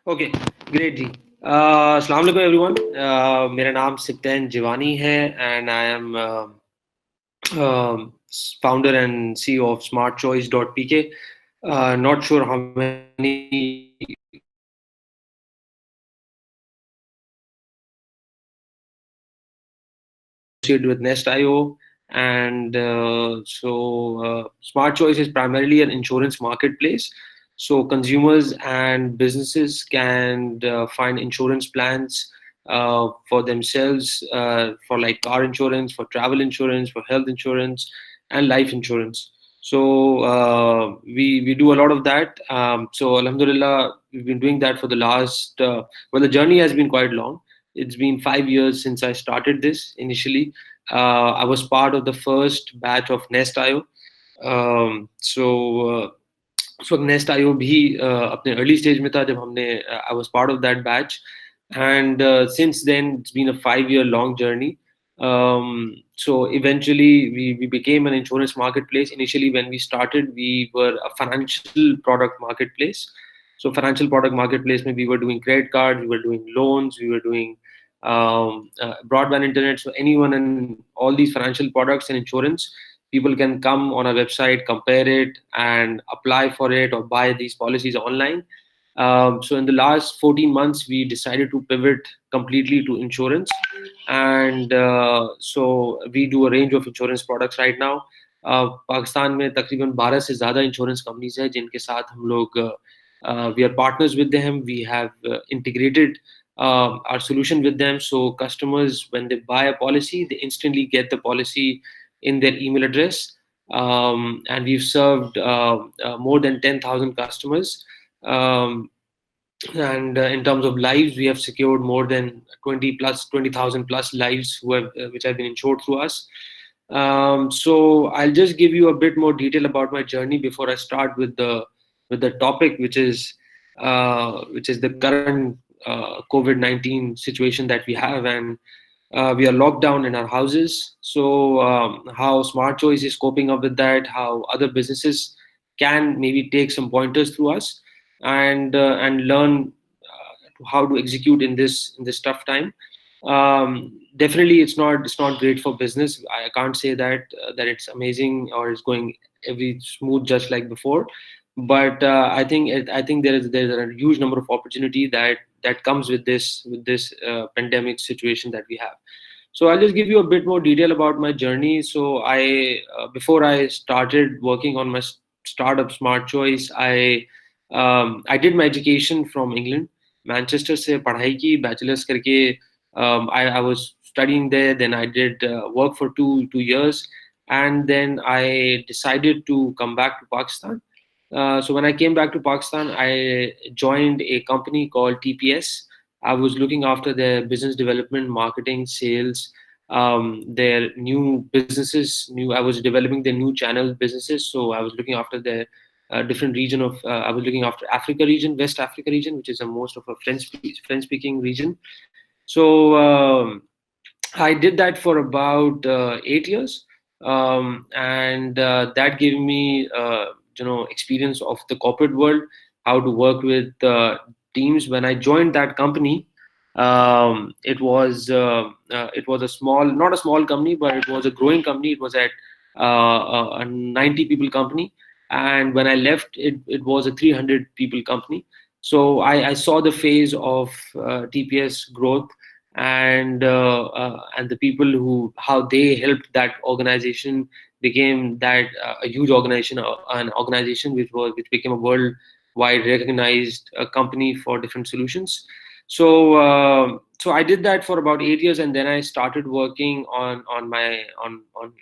Okay, great जी. Assalamu alaikum everyone. मेरा नाम सिप्तैन जिवानी है and I am founder and CEO of Smartchoice.pk. Not sure how many associated with Nest.io. And Smart Choice is primarily an insurance marketplace. So consumers and businesses can find insurance plans for themselves, for like car insurance, for travel insurance, for health insurance, and life insurance. So we do a lot of that. So Alhamdulillah, we've been doing that for the last. Well, the journey has been quite long. It's been 5 years since I started this initially. I was part of the first batch of Nest.io. Um, so uh, उस वक्त nest IO भी अपने early stage में था जब हमने I was part of that batch and since then it's been a 5 year long journey. So eventually we became an insurance marketplace. Initially when we started we were a financial product marketplace. So financial product marketplace mein we were doing credit cards, we were doing loans, we were doing broadband internet. So anyone in all these financial products and insurance, people can come on our website, compare it, and apply for it or buy these policies online. So in the last 14 months, we decided to pivot completely to insurance, and so we do a range of insurance products right now. Pakistan में तकरीबन 12 से ज़्यादा insurance companies हैं जिनके साथ हम लोग we are partners with them. We have integrated our solution with them. So customers, when they buy a policy, they instantly get the policy in their email address. And we've served more than 10,000 customers. Um, and in terms of lives, we have secured more than 20,000 plus lives which have been insured through us. So I'll just give you a bit more detail about my journey before I start with the topic, which is the current COVID-19 situation that we have, and we are locked down in our houses. So how Smart Choice is coping up with that, how other businesses can maybe take some pointers through us, and learn how to execute in this tough time. Definitely, it's not great for business. I can't say that it's amazing or it's going every smooth just like before. But I think there's a huge number of opportunity that comes with this pandemic situation that we have. So I'll just give you a bit more detail about my journey. So I before I started working on my startup Smart Choice, I did my education from England, Manchester से पढ़ाई की bachelor's करके. I was studying there. Then I did work for two years, and then I decided to come back to Pakistan. So when I came back to Pakistan, I joined a company called TPS. I was looking after their business development, marketing, sales, their new businesses. I was developing their new channel businesses. So I was looking after their different region of. I was looking after Africa region, West Africa region, which is a most of a French speaking region. So I did that for about 8 years, and that gave me experience of the corporate world, how to work with teams. When I joined that company, it was a small, not a small company, but it was a growing company. It was at a 90 people company, and when I left, it was a 300 people company. So I saw the phase of TPS growth, and the people who how they helped that organization became that a huge organization, an organization which became a worldwide recognized company for different solutions. So I did that for about 8 years, and then I started working on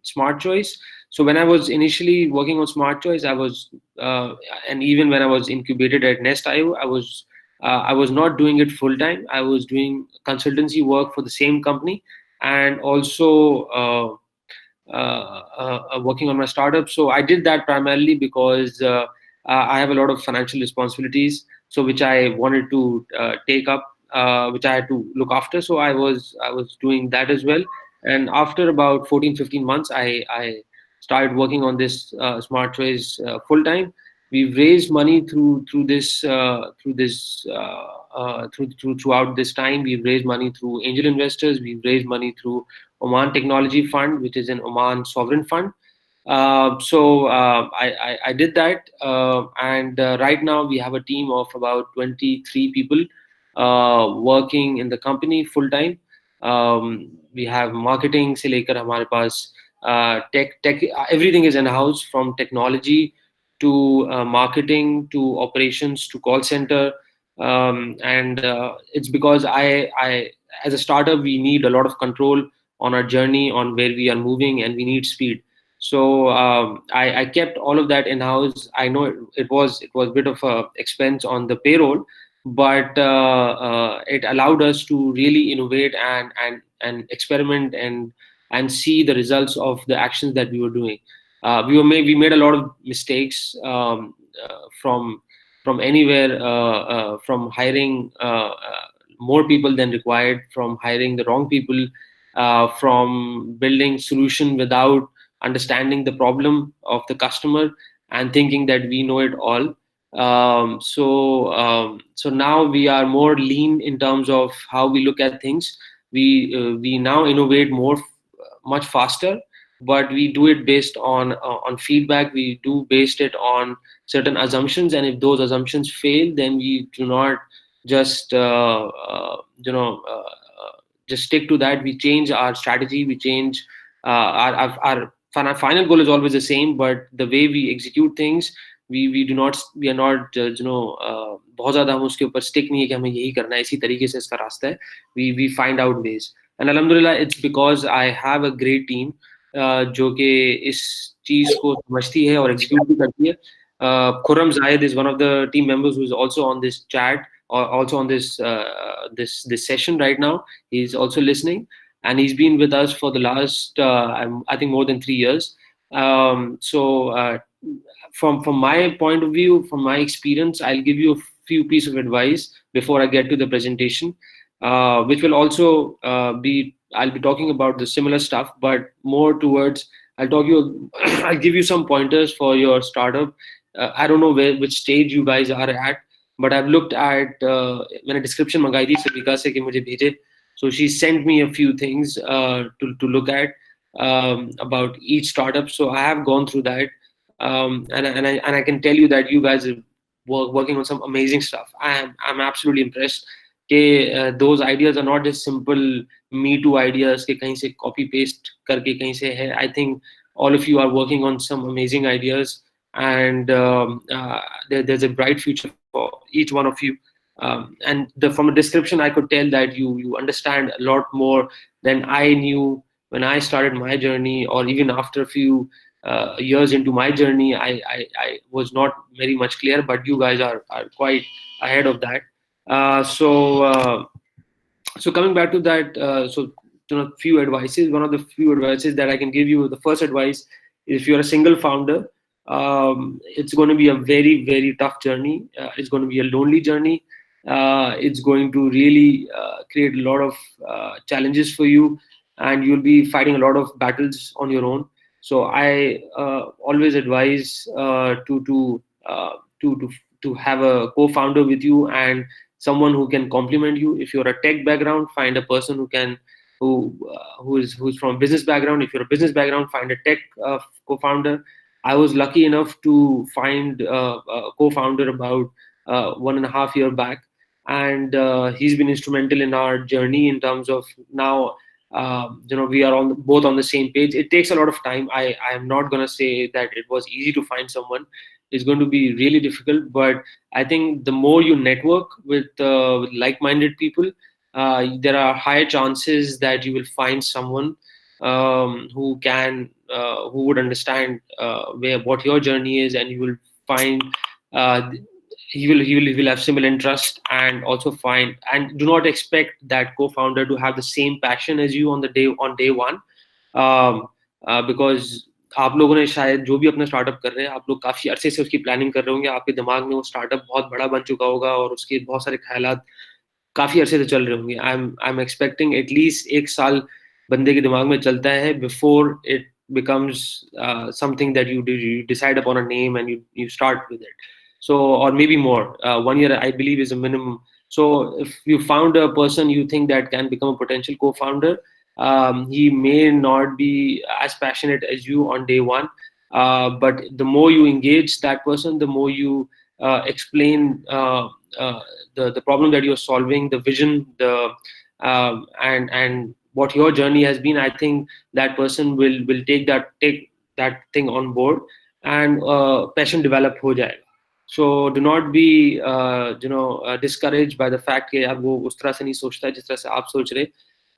Smart Choice. So when I was initially working on Smart Choice, I was and even when I was incubated at Nest.io, I was not doing it full time. I was doing consultancy work for the same company, and also working on my startup. So I did that primarily because I have a lot of financial responsibilities, so which I wanted to take up, which I had to look after. So I was doing that as well. And after about 14, 15 months, I started working on this Smart Choice full time. we've raised money throughout this time. We've raised money through angel investors. We've raised money through Oman Technology Fund, which is an Oman sovereign fund. I did that, and right now we have a team of about 23 people working in the company full time. We have marketing से लेकर हमारे पास tech everything is in house, from technology to marketing to operations to call center. And it's because I as a startup we need a lot of control on our journey, on where we are moving, and we need speed. So I kept all of that in house. I know it was a bit of a expense on the payroll, but it allowed us to really innovate and experiment and see the results of the actions that we were doing. We made a lot of mistakes, from anywhere, from hiring more people than required, from hiring the wrong people, from building solution without understanding the problem of the customer and thinking that we know it all. So now we are more lean in terms of how we look at things. We now innovate much faster, but we do it based on feedback. We do based it on certain assumptions, and if those assumptions fail, then we do not just just stick to that. We change our strategy. We change our final goal is always the same, but the way we execute things, we are not बहुत ज़्यादा हम उसके ऊपर stick नहीं है कि हमें यही करना है, इसी तरीके से इसका रास्ता है. We find out ways, and alhamdulillah it's because I have a great team जो कि इस चीज को समझती है और एग्जीक्यूट भी करती है. Khurram Zahid is one of the team members who is also on this chat, or also on this session right now. He's also listening, and he's been with us for the last I think more than 3 years. From my point of view, from my experience, I'll give you a few pieces of advice before I get to the presentation, which will also I'll be talking about the similar stuff, but more towards I'll give you some pointers for your startup. I don't know which stage you guys are at, but I've looked at मैंने description मंगाई थी सबिका से कि मुझे भेजे. So she sent me a few things to look at about each startup. So I have gone through that, and I can tell you that you guys are working on some amazing stuff. I'm absolutely impressed. Those ideas are not just simple me too ideas कि कहीं से copy paste करके कहीं से है. I think all of you are working on some amazing ideas, and there's a bright future for each one of you. From the description, I could tell that you understand a lot more than I knew when I started my journey, or even after a few years into my journey. I was not very much clear, but you guys are quite ahead of that. So coming back to that, few advices. One of the few advices that I can give you, the first advice, if you're a single founder, it's going to be a very, very tough journey. It's going to be a lonely journey. It's going to really create a lot of challenges for you, and you'll be fighting a lot of battles on your own. So I always advise to have a co-founder with you, and someone who can complement you. If you're a tech background, find a person who's from a business background. If you're a business background, find a tech co-founder. I was lucky enough to find a co-founder about 1.5 years back, and he's been instrumental in our journey in terms of now. We are both on the same page. It takes a lot of time. I am not going to say that it was easy to find someone. It's going to be really difficult, but I think the more you network with like-minded people, there are higher chances that you will find someone who would understand what your journey is, and you will find uh, he will have similar interest, and also find, and do not expect that co-founder to have the same passion as you on day one, because आप लोगों ने शायद जो भी अपना startup कर रहे हैं, आप लोग काफी अरसे से उसकी प्लानिंग कर रहे होंगे. आपके दिमाग में वो स्टार्टअप बहुत बड़ा बन चुका होगा, और उसके बहुत सारे ख्यालात काफी अरसे से चल रहे होंगे. आई एम एक्सपेक्टिंग एटलीस्ट 1 साल बंदे के दिमाग में चलता है becomes something that you decide upon a name and you start with it. So, or maybe more. 1 year, I believe, is a minimum. So, if you found a person you think that can become a potential co-founder, he may not be as passionate as you on day one, but the more you engage that person, the more you explain uh, the problem that you're solving, the vision, the and what your journey has been. I think that person will take that thing on board, and passion develop हो जाएगा. So do not be discouraged by the fact कि यार वो उस तरह से नहीं सोचता है जिस तरह से आप सोच रहे.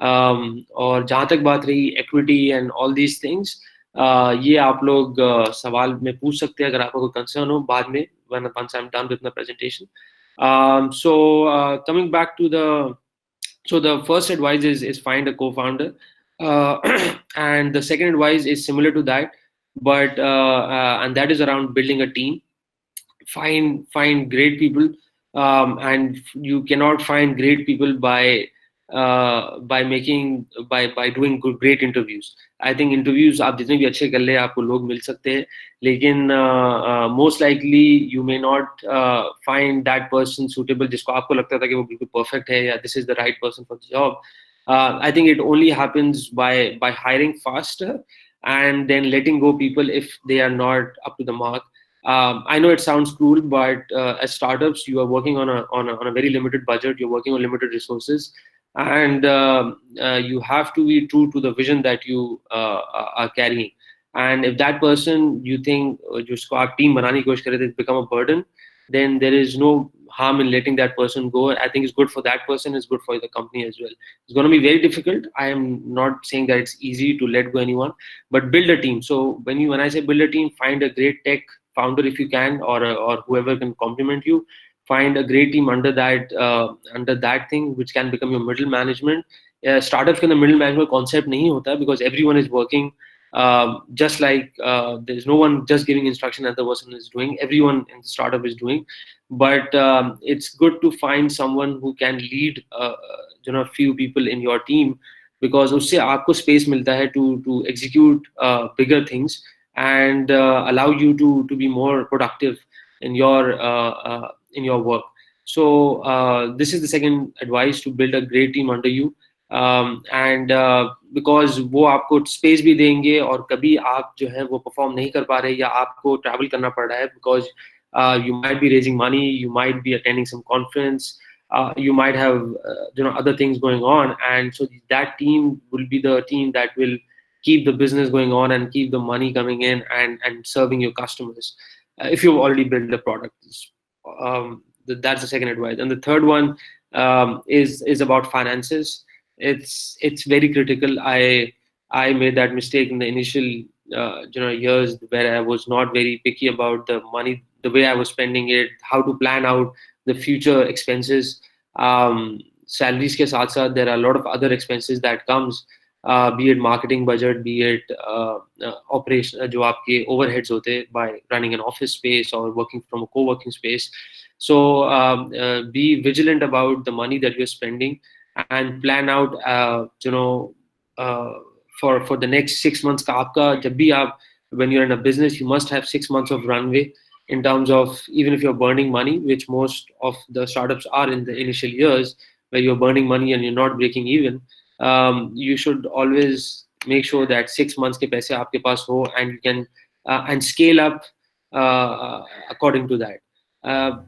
और जहाँ तक बात रही equity and all these things, ये आप लोग सवाल में पूछ सकते हैं अगर आपको कोई concern हो बाद में once I'm done with my presentation. Coming back to the first advice is find a co-founder, uh, and the second advice is similar to that, but and that is around building a team. Find great people, and you cannot find great people by doing great interviews. I think interviews आप जितने भी अच्छे कर ले आपको लोग मिल सकते हैं, लेकिन most likely you may not find that person suitable जिसको आपको लगता था कि वो बिल्कुल perfect है या this is the right person for the job. I think it only happens by hiring faster and then letting go people if they are not up to the mark. I know it sounds cruel, but as startups, you are working on a very limited budget. You're working on limited resources, and you have to be true to the vision that you are carrying. And if that person you think जिसको आप team बनाने की कोशिश कर रहे थे become a burden, then there is no harm in letting that person go. I think it's good for that person. It's good for the company as well. It's going to be very difficult. I am not saying that it's easy to let go anyone, but build a team. So when I say build a team, find a great tech founder if you can, or whoever can complement you. Find a great team under that thing which can become your middle management. Startups के अंदर middle management concept नहीं होता because everyone is working just like there's no one just giving instruction that the person is doing. Everyone in the startup is doing, but it's good to find someone who can lead few people in your team, because उससे आपको space मिलता है to execute bigger things and allow you to be more productive in your work. So this is the second advice, to build a great team under you. And because वो आपको space भी देंगे, और कभी आप जो है वो perform नहीं कर पा रहे या आपको travel करना पड़ रहा है because you might be raising money, you might be attending some conference, you might have other things going on, and so that team will be the team that will keep the business going on and keep the money coming in and serving your customers. If you've already built the product, that's the second advice. And the third one is about finances. It's very critical. I made that mistake in the initial years where I was not very picky about the money, the way I was spending it, how to plan out the future expenses. Salaries के साथ साथ there are a lot of other expenses that comes, be it marketing budget, be it operation जो आपके overheads होते हैं by running an office space or working from a co-working space. So be vigilant about the money that you're spending and plan out uh, for the next 6 months का आपका जब भी आप, when you're in a business, you must have 6 months of runway in terms of, even if you're burning money, which most of the startups are in the initial years, where you're burning money and you're not breaking even. You should always make sure that 6 months के पैसे आपके पास हो, and you can and scale up according to that.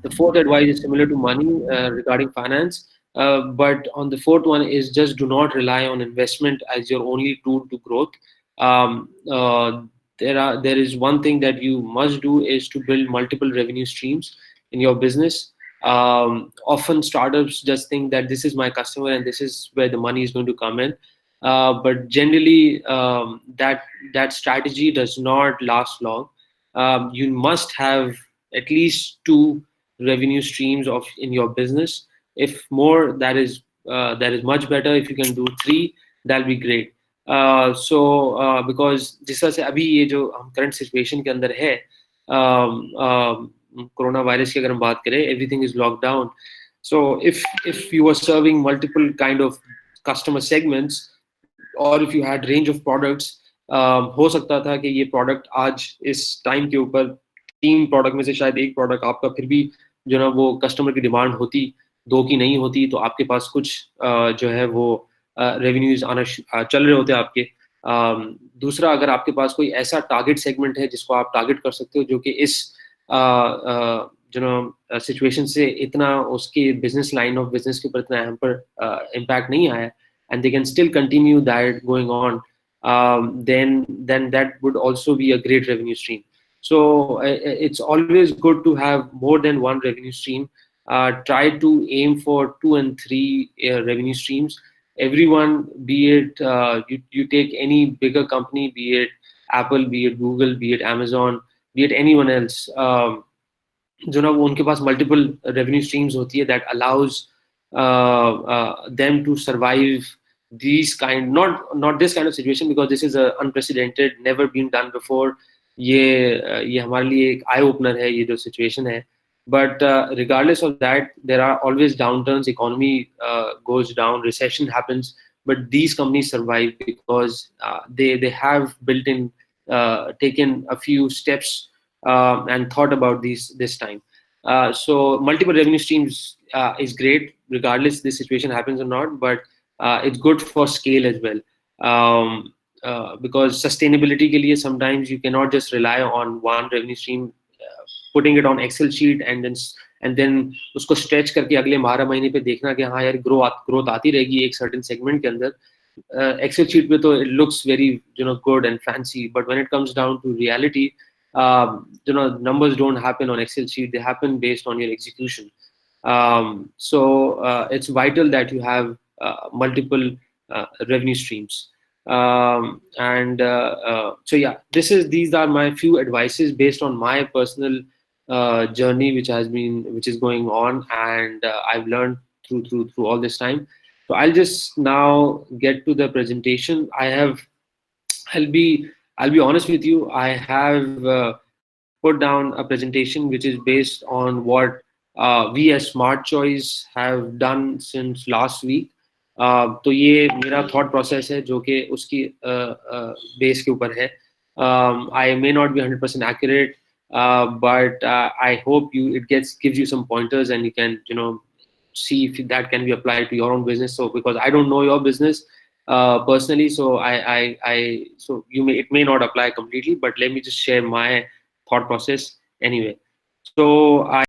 The fourth advice is similar to money regarding finance, but on the fourth one is just do not rely on investment as your only tool to growth. Um, uh, there is one thing that you must do is to build multiple revenue streams in your business. Often startups just think that this is my customer and this is where the money is going to come in, but generally that strategy does not last long. You must have at least two revenue streams of in your business. If more, that is much better. If you can do three, that'll be great. Because जिस तरह से अभी ये जो हम current situation के अंदर है, कोरोना वायरस की अगर हम बात करें, everything is locked down. So if you were serving multiple kind of customer segments, or if you had range of products, हो सकता था कि ये प्रोडक्ट आज इस टाइम के ऊपर 3 प्रोडक्ट में से शायद एक प्रोडक्ट आपका फिर भी जो ना वो कस्टमर की डिमांड होती, 2 की नहीं होती, तो आपके पास कुछ जो है वो रेवेन्यूज आना चल रहे होते आपके। दूसरा, अगर आपके पास कोई ऐसा टारगेट सेगमेंट है जिसको आप टारगेट कर सकते हो, जो कि इस जो ना सिचुएशन से इतना उसके बिजनेस लाइन ऑफ बिजनेस के ऊपर इतना यहाँ पर इम्पैक्ट नहीं आया, and they can still continue that going on, then that would also be a great revenue stream. So it's always good to have more than one revenue stream. Try to aim for 2 and 3 revenue streams. Everyone, be it you take any bigger company, be it Apple, be it Google, be it Amazon, be it anyone else, जो ना वो उनके पास multiple revenue streams होती है, that allows them to survive these kind, not this kind of situation, because this is a unprecedented, never been done before. ये हमारे लिए एक आई ओपनर है, ये जो सिचुएशन है. But regardless of that, there are always downturns. Economy goes down, recession happens, but these companies survive because they have built in, taken a few steps and thought about this time. So multiple revenue streams is great regardless this situation happens or not, but it's good for scale as well. Because sustainability के लिए sometimes you cannot just rely on one revenue stream, putting it on Excel sheet and then उसको stretch करके अगले 12 महीने पे देखना कि हाँ यार growth आती रहेगी एक certain segment के अंदर. Excel sheet पे तो it looks very good and fancy, but when it comes down to reality, numbers don't happen on Excel sheet, they happen based on your execution. So it's vital that you have multiple revenue streams. And so yeah, these are my few advices based on my personal journey, which is going on, and I've learned through all this time. So I'll just now get to the presentation. I'll be I'll be honest with you. I have put down a presentation which is based on what we as Smart Choice have done since last week. तो ये मेरा thought process है जो कि उसकी base के ऊपर है. I may not be 100% accurate, but I hope it gives you some pointers, and you can see if that can be applied to your own business. So because I don't know your business personally, so so it may not apply completely, but let me just share my thought process anyway. So